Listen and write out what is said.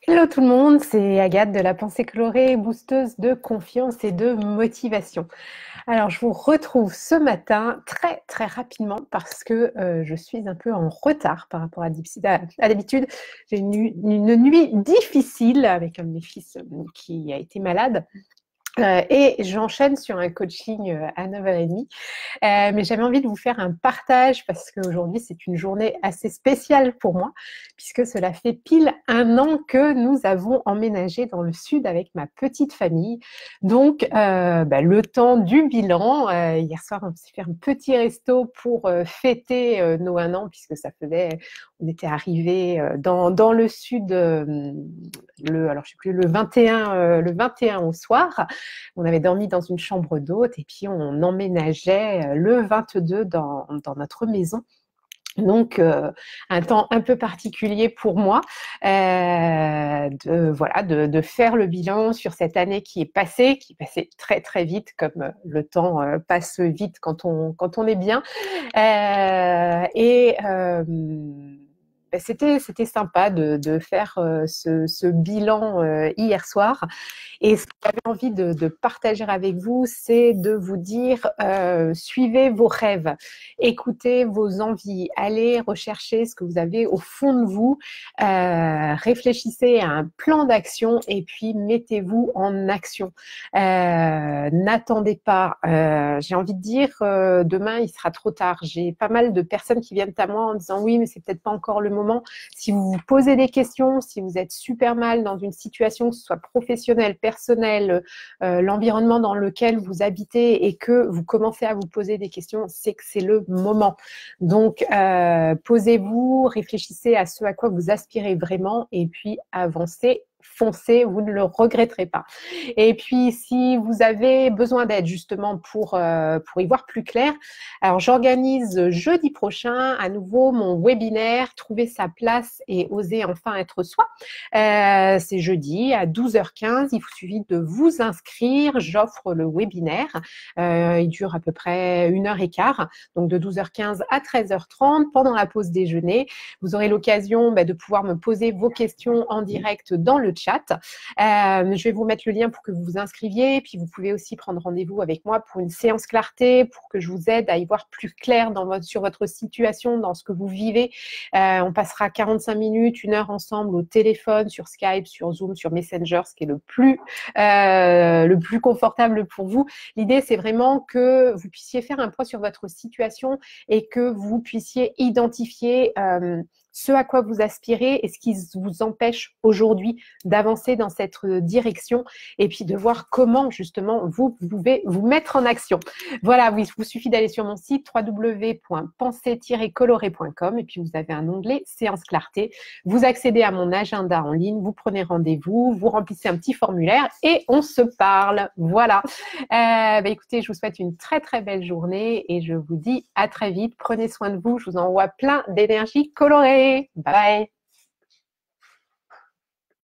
Hello tout le monde, c'est Agathe de la pensée colorée, boosteuse de confiance et de motivation. Alors je vous retrouve ce matin très très rapidement parce que je suis un peu en retard par rapport à d'habitude. J'ai une nuit difficile avec un de mes fils qui a été malade. Et j'enchaîne sur un coaching à 9h30. Mais j'avais envie de vous faire un partage parce qu'aujourd'hui, c'est une journée assez spéciale pour moi, puisque cela fait pile un an que nous avons emménagé dans le sud avec ma petite famille. Donc, le temps du bilan, hier soir, on s'est fait un petit resto pour fêter nos un an, puisque on était arrivé dans le sud, alors je sais plus, le 21 au soir. On avait dormi dans une chambre d'hôte et puis on emménageait le 22 dans notre maison. Donc, un temps un peu particulier pour moi de faire le bilan sur cette année qui est passée très très vite, comme le temps passe vite quand on est bien. C'était sympa de faire ce bilan hier soir. Et ce que j'avais envie de partager avec vous, c'est de vous dire, suivez vos rêves, écoutez vos envies, allez rechercher ce que vous avez au fond de vous, réfléchissez à un plan d'action et puis mettez-vous en action. N'attendez pas. J'ai envie de dire, demain, il sera trop tard. J'ai pas mal de personnes qui viennent à moi en disant oui, mais c'est peut-être pas encore le moment. Si vous vous posez des questions, si vous êtes super mal dans une situation, que ce soit professionnelle, personnelle, l'environnement dans lequel vous habitez et que vous commencez à vous poser des questions, c'est que c'est le moment. Donc, posez-vous, réfléchissez à ce à quoi vous aspirez vraiment et puis avancez. Foncez, vous ne le regretterez pas. Et puis, si vous avez besoin d'aide justement pour y voir plus clair, alors j'organise jeudi prochain à nouveau mon webinaire Trouver sa place et oser enfin être soi. C'est jeudi à 12h15. Il vous suffit de vous inscrire. J'offre le webinaire. Il dure à peu près 1h15, donc de 12h15 à 13h30 pendant la pause déjeuner. Vous aurez l'occasion de pouvoir me poser vos questions en direct dans le chat. Je vais vous mettre le lien pour que vous vous inscriviez. Puis vous pouvez aussi prendre rendez-vous avec moi pour une séance clarté, pour que je vous aide à y voir plus clair sur votre situation, dans ce que vous vivez. On passera 45 minutes, 1 heure ensemble au téléphone, sur Skype, sur Zoom, sur Messenger, ce qui est le plus confortable pour vous. L'idée, c'est vraiment que vous puissiez faire un point sur votre situation et que vous puissiez identifier ce à quoi vous aspirez et ce qui vous empêche aujourd'hui d'avancer dans cette direction et puis de voir comment justement vous pouvez vous mettre en action. Voilà, il vous suffit d'aller sur mon site www.pensée-coloré.com et puis vous avez un onglet séance clarté. Vous accédez à mon agenda en ligne, vous prenez rendez-vous, vous remplissez un petit formulaire et on se parle. Voilà. Écoutez, je vous souhaite une très très belle journée et je vous dis à très vite. Prenez soin de vous. Je vous envoie plein d'énergie colorée. Bye.